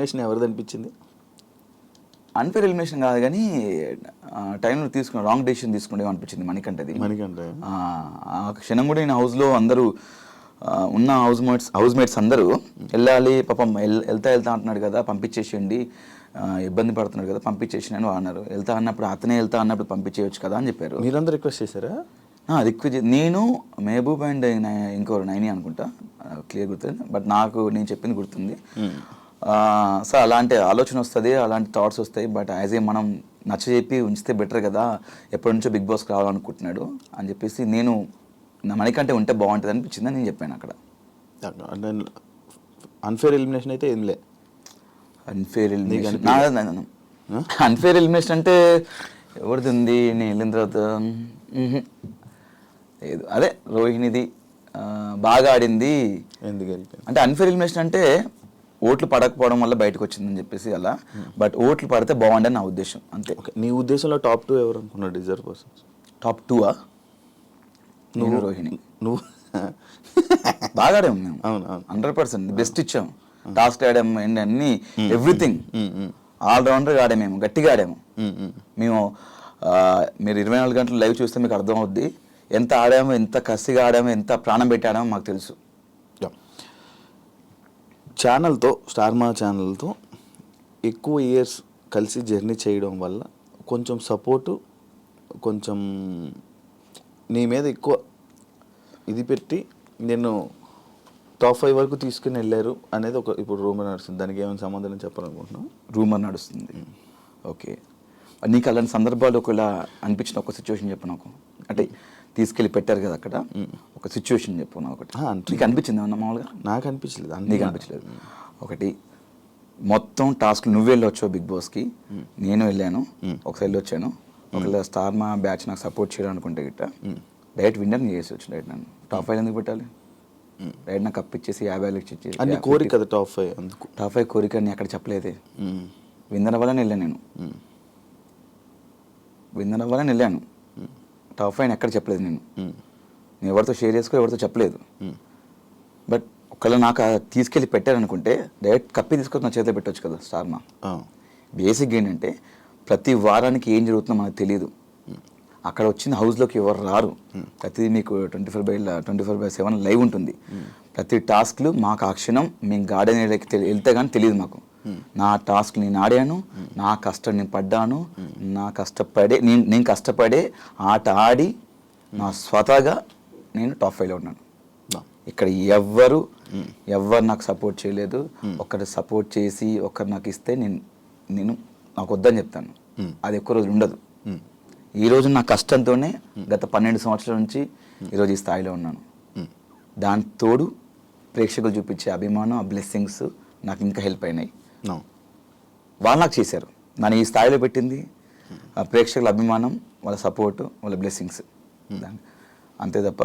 Elimination ఎవరిది అనిపించింది? Unfair elimination కాదు కానీ టైంలో తీసుకున్న రాంగ్ డెసిషన్ తీసుకుంటే అనిపించింది మణికంఠది. ఆ క్షణం కూడా నేను హౌస్లో అందరూ ఉన్న హౌస్ మేట్స్ అందరూ వెళ్ళాలి పాపం వెళ్తా అంటున్నాడు కదా పంపించేసేయండి, ఇబ్బంది పడుతున్నాడు కదా పంపించేసి అని అన్నారు. వెళ్తా అన్నప్పుడు అతనే వెళ్తా అన్నప్పుడు పంపించేయచ్చు కదా అని చెప్పారు. మీరందరూ రిక్వెస్ట్ చేశారా? రిక్వెస్ట్ నేను మెహబూబ్ అండ్ ఇంకోరు నైని అనుకుంటా, క్లియర్ గుర్తుంది, బట్ నాకు నేను చెప్పింది గుర్తుంది. సో అలాంటి ఆలోచన వస్తుంది, అలాంటి థాట్స్ వస్తాయి. బట్ యాజ్ ఏ మనం నచ్చజెప్పి ఉంచితే బెటర్ కదా, ఎప్పటి నుంచో బిగ్ బాస్కి రావాలనుకుంటున్నాడు అని చెప్పేసి నేను నా మణికంటే ఉంటే బాగుంటుంది అనిపించిందని నేను చెప్పాను అక్కడ. అన్ఫేర్ ఎలిమినేషన్ అయితే ఏం లే. అన్ఫేర్ ఎలిమినేషన్ అంటే ఎవరిది ఉంది, నేను వెళ్ళిన తర్వాత లేదు, అదే రోహిణిది బాగా ఆడింది. అంటే అన్ఫేర్ ఎలిమినేషన్ అంటే ఓట్లు పడకపోవడం వల్ల బయటకు వచ్చిందని చెప్పేసి అలా, బట్ ఓట్లు పడితే బాగుండని నా ఉద్దేశం అంతే. నీ ఉద్దేశంలో టాప్ 2 ఎవరు అనుకున్నాడు డిజర్వ్ పర్సన్స్? టాప్ 2 నువ్వు రోహిణి. నువ్వు బాగా ఆడాము మేము. అవును 100% బెస్ట్ ఇచ్చాం, టాస్క్ ఆడాము అండ్ అన్ని ఎవ్రీథింగ్ ఆల్రౌండర్గా ఆడాము, మేము గట్టిగా ఆడాము. మేము మీరు 24 గంటలు లైవ్ చూస్తే మీకు అర్థం అవుద్ది ఎంత ఆడామో, ఎంత కసిగా ఆడామో, ఎంత ప్రాణం పెట్టి ఆడామో మాకు తెలుసు. ఛానల్తో స్టార్ మా ఛానల్తో ఎక్కువ ఇయర్స్ కలిసి జర్నీ చేయడం వల్ల కొంచెం సపోర్టు, కొంచెం నీ మీద ఎక్కువ ఇది పెట్టి నేను టాప్ 5 వరకు తీసుకుని వెళ్ళారు అనేది ఒక ఇప్పుడు రూమర్ నడుస్తుంది. దానికి ఏమైనా సమాధానం చెప్పాలనుకుంటున్నావు? రూమర్ నడుస్తుంది, ఓకే. నీకు అలాంటి సందర్భాలు ఒకవేళ అనిపించిన ఒక సిచ్యువేషన్ చెప్పు నాకు. అంటే తీసుకెళ్ళి పెట్టారు కదా అక్కడ, ఒక సిచ్యువేషన్ చెప్పు నాకు ఒకటి. నీకు అనిపించింది ఏమన్నా మామూలుగా? నాకు అనిపించలేదు. నీకు అనిపించలేదు? ఒకటి మొత్తం టాస్క్లు నువ్వు వెళ్ళొచ్చావు బిగ్ బాస్కి, నేను వెళ్ళాను, ఒకసారి వెళ్ళొచ్చాను. ఒకవేళ స్టార్ మా బ్యాచ్ నాకు సపోర్ట్ చేయడం అనుకుంటే గిట్ట డైరెక్ట్ విన్నర్ చేసి వచ్చి డైరెక్ట్ నన్ను టాప్ 5 ఎందుకు పెట్టాలి? డైరెక్ట్ నాకు కప్ ఇచ్చేసి 50 ఇచ్చేసి అన్ని కోరిక కదా టాప్ 5. అందుకు టాప్ 5 కోరిక అని అక్కడ చెప్పలేదే. విన్నర్ అవ్వాలని వెళ్ళాను నేను, విన్నర్ అవ్వాలని వెళ్ళాను. టాప్ 5 ఎక్కడ చెప్పలేదు నేను ఎవరితో షేర్ చేసుకో, ఎవరితో చెప్పలేదు. బట్ ఒకవేళ నాకు తీసుకెళ్ళి పెట్టారనుకుంటే డైరెక్ట్ కప్పి తీసుకొని నా చేతిలో పెట్టవచ్చు కదా స్టార్ మా. బేసిక్ ఏంటంటే ప్రతి వారానికి ఏం జరుగుతుందో మనకు తెలియదు. అక్కడ వచ్చిన హౌస్లోకి ఎవరు రారు, ప్రతిదీ మీకు 24/7 లైవ్ ఉంటుంది. ప్రతి టాస్క్లు మాకు ఆ క్షణం మేము గార్డెన్ వెళ్తే కానీ తెలియదు మాకు. నా టాస్క్ నేను ఆడాను, నా కష్టం నేను పడ్డాను, నేను కష్టపడే ఆట ఆడి నా స్వతహాగా నేను టాప్ 5లో ఉన్నాను. ఇక్కడ ఎవ్వరు నాకు సపోర్ట్ చేయలేదు. ఒకరు సపోర్ట్ చేసి ఒకరు నాకు ఇస్తే నేను నాకు వద్దని చెప్తాను. అది ఎక్కువ రోజులు ఉండదు. ఈరోజు నా కష్టంతోనే గత 12 సంవత్సరాల నుంచి ఈరోజు ఈ స్థాయిలో ఉన్నాను. దాని తోడు ప్రేక్షకులు చూపించే అభిమానం, ఆ బ్లెస్సింగ్స్ నాకు ఇంకా హెల్ప్ అయినాయి. వాళ్ళు నాకు చేశారు, నన్ను ఈ స్థాయిలో పెట్టింది ఆ ప్రేక్షకుల అభిమానం, వాళ్ళ సపోర్టు, వాళ్ళ బ్లెస్సింగ్స్, అంతే తప్ప.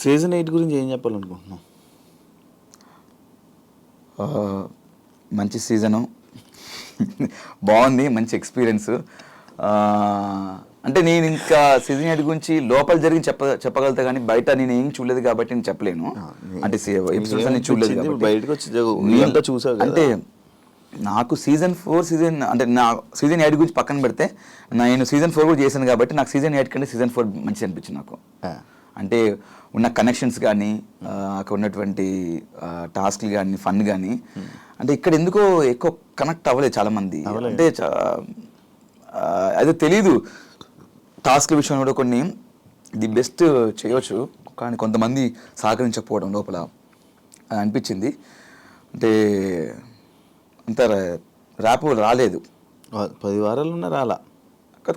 సీజన్ 8 గురించి ఏం చెప్పాలనుకుంటున్నాం? మంచి సీజను, బాగుంది, మంచి ఎక్స్పీరియన్స్. అంటే నేను ఇంకా సీజన్ 8 గురించి లోపల జరిగి చెప్పగలుగుతా కానీ బయట నేను ఏం చూడలేదు కాబట్టి నేను చెప్పలేను. అంటే ఎపిసోడ్స్ అన్ని చూడలేదు కాబట్టి. అంటే నాకు సీజన్ 4 అంటే నా సీజన్ 8 గురించి పక్కన పెడితే నేను సీజన్ 4 కూడా చేశాను కాబట్టి నాకు సీజన్ 8 కంటే సీజన్ 4 మంచిగా అనిపించింది నాకు. అంటే ఉన్న కనెక్షన్స్ కానీ, అక్కడ ఉన్నటువంటి టాస్క్లు కానీ, ఫన్ కానీ, అంటే ఇక్కడ ఎందుకో ఎక్కువ కనెక్ట్ అవ్వలేదు చాలామంది. అంటే అదే తెలీదు, టాస్క్ల విషయంలో కూడా కొన్ని ది బెస్ట్ చేయవచ్చు కానీ కొంతమంది సహకరించకపోవడం లోపల అనిపించింది. అంటే అంత ర్యాప్ రాలేదు. 10 వారాలు ఉన్న రాలా,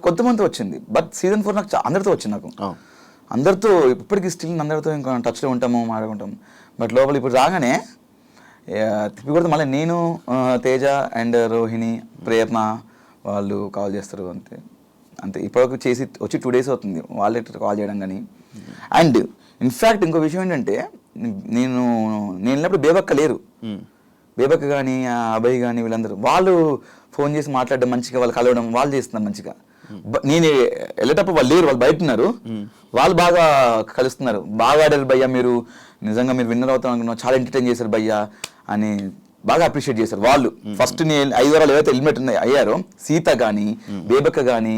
కొంతమంది వచ్చింది. బట్ సీజన్ 4 నాకు అందరితో వచ్చింది. నాకు అందరితో ఇప్పటికీ స్టిల్ అందరితో ఇంకా టచ్లో ఉంటాము, మాట్లాడుకుంటాము. బట్ లోపల ఇప్పుడు రాగానే తిప్పి కొడితే మళ్ళీ నేను, తేజ అండ్ రోహిణి, ప్రేరణ వాళ్ళు కాల్ చేస్తారు అంతే. ఇప్పటివరకు చేసి వచ్చి 2 days అవుతుంది వాళ్ళే కాల్ చేయడం కానీ. అండ్ ఇన్ఫ్యాక్ట్ ఇంకో విషయం ఏంటంటే నేను వెళ్ళినప్పుడు బేబక్క లేరు. బేబక్క కానీ, అభయ్ కానీ, వీళ్ళందరూ వాళ్ళు ఫోన్ చేసి మాట్లాడడం, మంచిగా వాళ్ళు కలవడం, వాళ్ళు చేస్తున్నారు మంచిగా. నేను వెళ్ళేటప్పుడు వాళ్ళు లేరు, వాళ్ళు బయట ఉన్నారు. వాళ్ళు బాగా కలుస్తున్నారు, బాగా ఆడారు భయ్యా, మీరు నిజంగా మీరు విన్నర్ అవుతాం అనుకున్నాం, చాలా ఎంటర్టైన్ చేశారు భయ్యా అని బాగా అప్రిషియేట్ చేశారు వాళ్ళు. ఫస్ట్ 5 వారాలు ఏవైతే ఎలిమినేట్ అయ్యారో సీత కానీ, బేబక్క కానీ,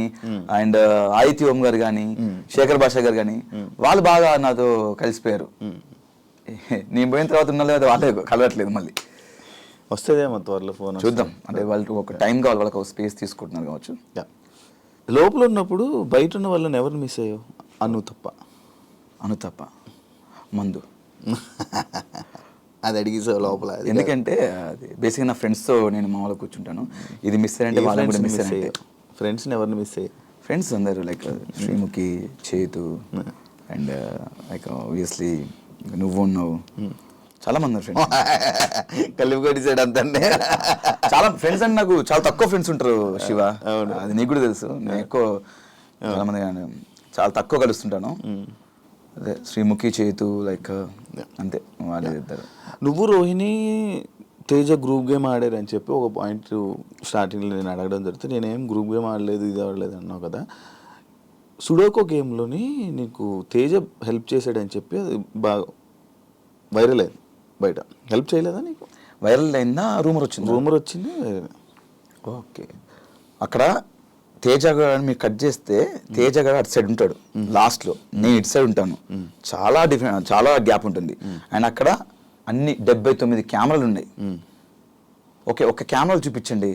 అండ్ ఆదిత్య ఓం గారు కానీ, శేఖర్ భాష గారు కానీ, వాళ్ళు బాగా నాతో కలిసిపోయారు. నేను పోయిన తర్వాత ఉన్న లేదా వాళ్ళే కలవట్లేదు. మళ్ళీ వస్తుందేమో త్వరలో ఫోన్, చూద్దాం. అంటే వాళ్ళకి ఒక టైం కావాలి, వాళ్ళకి ఒక స్పేస్ తీసుకుంటున్నారు కావచ్చు. లోపల ఉన్నప్పుడు బయట ఉన్న వాళ్ళని ఎవరిని మిస్ అయ్యావు? అను తప్ప మందు అది అడిగేసావు లోపల. ఎందుకంటే అది బేసిక్గా నా ఫ్రెండ్స్తో నేను మామూలుగా కూర్చుంటాను. ఇది మిస్ అయ్యంటే వాళ్ళని కూడా మిస్ అయ్యాయి. ఫ్రెండ్స్ని ఎవరిని మిస్ అయ్యాయి? ఫ్రెండ్స్ అందరూ లైక్ శ్రీముఖి, చేతు, అండ్ లైక్ ఆబ్వియస్లీ నువ్వు ఉన్నావు, చాలా మంది ఫ్రెండ్స్. కలిపి కొట్టేసాడు అంతే. చాలా ఫ్రెండ్స్ అంటే నాకు చాలా తక్కువ ఫ్రెండ్స్ ఉంటారు శివ. అది నీకు కూడా తెలుసు. నేను ఎక్కువ చాలా మంది చాలా తక్కువ కలుస్తుంటాను. అదే శ్రీముఖి, చేతు, లైక్ అంతే వాళ్ళు ఇద్దరు. నువ్వు రోహిణి తేజ గ్రూప్ గేమ్ ఆడారని చెప్పి ఒక పాయింట్ స్టార్టింగ్లో నేను అడగడం జరుగుతుంది. నేనేం గ్రూప్ గేమ్ ఆడలేదు, ఇది ఆడలేదు అన్నావు కదా. సుడోకో గేమ్లోని నీకు తేజ హెల్ప్ చేశాడని చెప్పి అది బాగా వైరల్ అయింది బయట. హెల్ప్ చేయలేదా నీకు? వైరల్ అయిందా? రూమర్ వచ్చింది. ఓకే. అక్కడ తేజ గారు మీరు కట్ చేస్తే తేజ గారు అటు సైడ్ ఉంటాడు లాస్ట్లో, నేను ఇటు సైడ్ ఉంటాను. చాలా డిఫరెంట్, చాలా గ్యాప్ ఉంటుంది. అండ్ అక్కడ అన్ని 79 కెమెరాలు ఉన్నాయి. ఓకే, ఒక కెమెరాలు చూపించండి.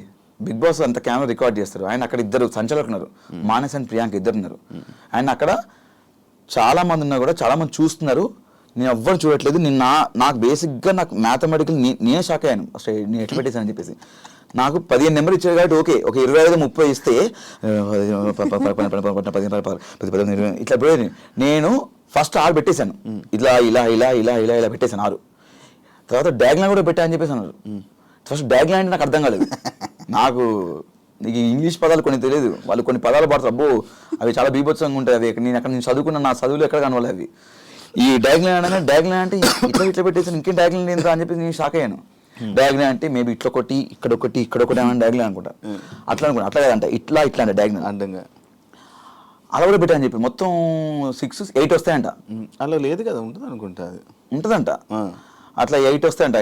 బిగ్ బాస్ అంత కెమెరా రికార్డ్ చేస్తారు. ఆయన అక్కడ 2 సంచాలకులు ఉన్నారు, మానస్ అండ్ ప్రియాంక 2 ఉన్నారు. అండ్ అక్కడ చాలా మంది ఉన్నా కూడా చాలా మంది చూస్తున్నారు. నేను ఎవ్వరు చూడట్లేదు. నాకు బేసిక్గా నాకు మ్యాథమెటికల్ నేనే షాక్ అయ్యాను. అసలు నేను ఎట్లా పెట్టేశానని చెప్పేసి. నాకు 15 నెంబర్ ఇచ్చారు కాబట్టి ఓకే, ఒక 25-30 ఇస్తే 10 ఇట్లా పోయింది. నేను ఫస్ట్ 6 పెట్టేశాను. ఇలా ఇలా ఇలా ఇలా ఇలా ఇలా పెట్టేశాను 6. తర్వాత డాగ్లైన్ కూడా పెట్టా అని చెప్పేసి అన్నారు. ఫస్ట్ డాగ్లైన్ అంటే నాకు అర్థం కాలేదు. నాకు నీకు ఇంగ్లీష్ పదాలు కొన్ని తెలియదు, వాళ్ళు కొన్ని పదాలు పడతారు. అబ్బో అవి చాలా బీభత్సంగా ఉంటాయి. అవి నేను చదువుకున్న నా చదువులు ఎక్కడ కనవాలి అవి. ఈ డాగ్లైన్ అనగా డాగ్లైన్ అంటే ఇట్లా పెట్టేసాను, ఇంకేం డాగ్లైన్ ఏంటో అని చెప్పి నేను షాక్ అయ్యాను. డాగ్లైన్ అంటే మేబీ ఇట్లా ఒకటి ఇక్కడ ఒకటి ఏమైనా డాగ్లైన్ అనుకుంటా. అట్లా అట్లా కదంట, ఇట్లా అంటే డాగ్లైన్ అంటంగా అలా కూడా పెట్టా అని చెప్పి మొత్తం 6-8 వస్తాయంట. అలా లేదు కదా, ఉంటుంది అనుకుంటా. అది ఉంటుందంట. అట్లా 8 వస్తాయంట.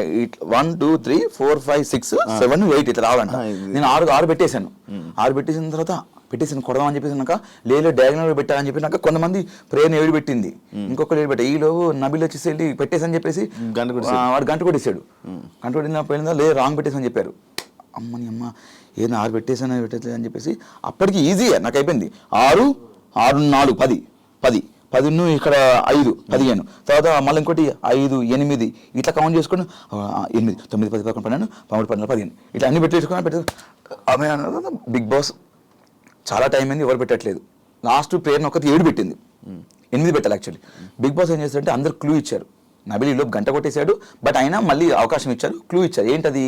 1 2 3 4 5 6 7 8 ఇట్లా రావాలంట. నేను 6 పెట్టేశాను. 6 పెట్టేసిన తర్వాత పెట్టేసాను కొడదాం అని చెప్పేసినాక లేదు డాగ్లైన్ పెట్టాలని చెప్పినాక కొంతమంది ప్రేయర్ ఏడు పెట్టింది, ఇంకొకరు ఏడు పెట్టా. ఈలో నబిల్ వచ్చేసి వెళ్ళి పెట్టేసని చెప్పేసి వాడు గంట కొట్టేసాడు. గంట కొట్టిన పోయిందా లేదు రాంగ్ పెట్టేసని చెప్పారు. అమ్మని అమ్మ ఏదైనా 6 పెట్టేసాను పెట్టేది అని చెప్పేసి అప్పటికి ఈజీగా నాకు అయిపోయింది. 6 6 4 10 10 ఇక్కడ 5 15 తర్వాత మళ్ళీ ఇంకోటి 5 8 ఇట్లా కౌంట్ చేసుకొని 8 9 10 11 12 13 14 15 ఇట్లా అన్ని పెట్టేసుకుని ఆమె బిగ్ బాస్ చాలా టైం అయింది, ఎవరు పెట్టట్లేదు. లాస్ట్ ప్రేయర్ని ఒకటి 7 పెట్టింది, 8 పెట్టాలి యాక్చువల్లీ. బిగ్ బాస్ ఏం చేస్తారంటే అందరు క్లూ ఇచ్చారు. నబిల్ ఈలోపు గంట కొట్టేశాడు, బట్ అయినా మళ్ళీ అవకాశం ఇచ్చారు, క్లూ ఇచ్చారు. ఏంటది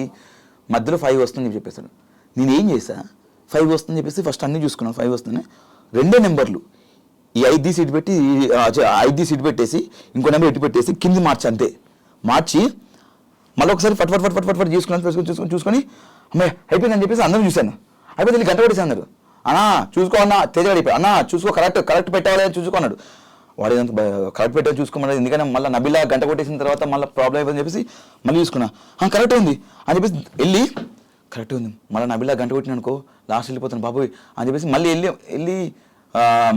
మధ్యలో 5 వస్తుందని చెప్పేసాడు. నేను ఏం చేశా 5 వస్తుందని చెప్పేసి ఫస్ట్ అన్ని చూసుకున్నాను. 5 వస్తుంది, 2 నెంబర్లు ఈ 5 సీట్ పెట్టి 5 సీట్ పెట్టేసి ఇంకో నెంబర్ ఎట్టి పెట్టేసి కింది మార్చి అంతే. మార్చి మళ్ళీ ఒకసారి ఫట్ ఫట్ ఫట్ ఫట్ ఫట్ చూసుకొని అమ్మాయి అయిపోయిందని చెప్పేసి అందరూ చూశాను. అయిపోయింది గంట కొట్టేసి అన్నారు. అన్నా చూసుకో అన్న తేజ అయిపోయి అన్నా చూసుకో కరెక్ట్ పెట్టాలి అని చూసుకున్నాడు. వాడు ఏదంతా కరెక్ట్ పెట్టాలి చూసుకోమన్నాడు. ఎందుకంటే మళ్ళీ నబిలా గంట కొట్టేసిన తర్వాత మళ్ళీ ప్రాబ్లం అయిపోయిందని చెప్పేసి మళ్ళీ చూసుకున్నా. కరెక్ట్ ఉంది అని చెప్పేసి వెళ్ళి కరెక్ట్ ఉంది మళ్ళీ నబిలా గంట కొట్టిన అనుకో లాస్ట్ వెళ్ళిపోతాను బాబోయ్ అని చెప్పేసి మళ్ళీ వెళ్ళి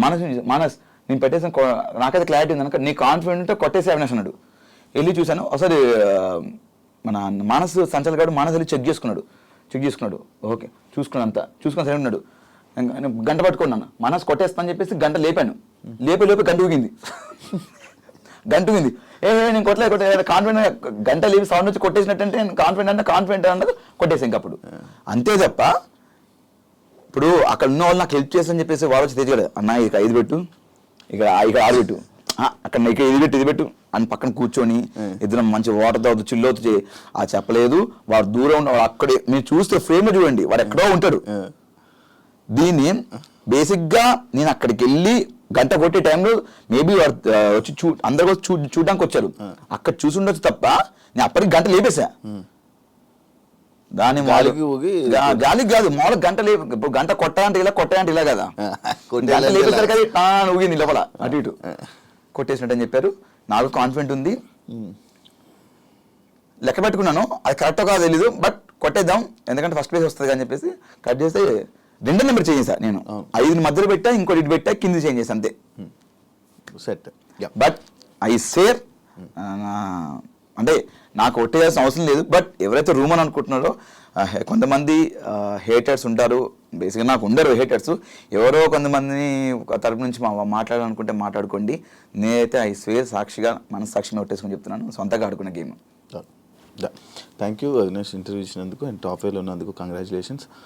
మానస్ నేను పెట్టేసాను, నాకైతే క్లారిటీ ఉంది కనుక నీ కాన్ఫిడెంట్ ఉంటే కొట్టేసి అవినాష్ అన్నాడు. వెళ్ళి చూశాను ఒకసారి మన మానస్ సంచలగాడు మానస్ వెళ్ళి చెక్ చేసుకున్నాడు. ఓకే చూసుకుని అంతా చూసుకొని సరే ఉన్నాడు. గంట పట్టుకున్నాను మానస్ కొట్టేస్తా అని చెప్పేసి గంట లేపాను. లేపి గంట ఊగింది. నేను కొట్టలేదు కాన్ఫిడెంట్ గంట లేపి సౌండ్ వచ్చి కొట్టేసినట్టంటే నేను కాన్ఫిడెంట్ అన్నది కొట్టేసాను. ఇంకా అప్పుడు అంతే తప్ప ఇప్పుడు అక్కడ ఉన్న వాళ్ళు నాకు హెల్ప్ చేస్తాను చెప్పేసి వాళ్ళు వచ్చి తెచ్చాడు. అన్న ఇక 5 పెట్టు, ఇక్కడ 6 పెట్టు, అక్కడ ఇక ఇది పెట్టు అని పక్కన కూర్చొని ఇద్దరం మంచి వాటర్ తాగుతూ చిల్లుతూ చేయి. ఆ చెప్పలేదు, వాడు దూరం ఉన్నవాడు అక్కడే మీరు చూస్తే ఫ్రేమ్ చూడండి వాడు ఎక్కడో ఉంటాడు. దీన్ని బేసిక్గా నేను అక్కడికి వెళ్ళి గంట కొట్టే టైంలో మేబీ వచ్చి అందరు చూడడానికి వచ్చారు. అక్కడ చూసి ఉండొచ్చు తప్ప నేను అప్పటికి గంట లేపేసా. దాని గాలికి కాదు మామూలుగా గంట ఇప్పుడు గంట కొట్టాలంటే ఇలా కదా గంట లేపేసరికి అది ఊగింది లోపల అటు ఇటు కొట్టేసినట్టు అని చెప్పారు. నాకు కాన్ఫిడెంట్ ఉంది. లెక్క పెట్టుకున్నాను, అది కరెక్టో కాదో తెలీదు, బట్ కొట్టేద్దాం ఎందుకంటే ఫస్ట్ ప్లేస్ వస్తుంది అని చెప్పేసి కట్ చేస్తే 2 నెంబర్ చేంజ్ చేశాను నేను. 5 మధ్యలో పెట్టా, ఇంకోటి ఇటు పెట్టా, కింద చేంజ్ చేశాను అంతే. సెట్. బట్ ఐ సేర్ అంటే నాకు ఒట్టేయాల్సిన అవసరం లేదు. బట్ ఎవరైతే రూమ్ అని అనుకుంటున్నారో కొంతమంది హేటర్స్ ఉంటారు. బేసిక్గా నాకు ఉండరు హేటర్స్, ఎవరో కొంతమందిని తరపు నుంచి మాట్లాడాలనుకుంటే మాట్లాడుకోండి. నేనైతే ఐ స్వేర్ సాక్షిగా మనస్సాక్షిగా ఒట్టేసుకొని చెప్తున్నాను, సొంతగా ఆడుకున్న game. Thank you Avinash, interview ఇచ్చినందుకు అండ్ టాప్ 5లో ఉన్నందుకు కంగ్రాచులేషన్స్.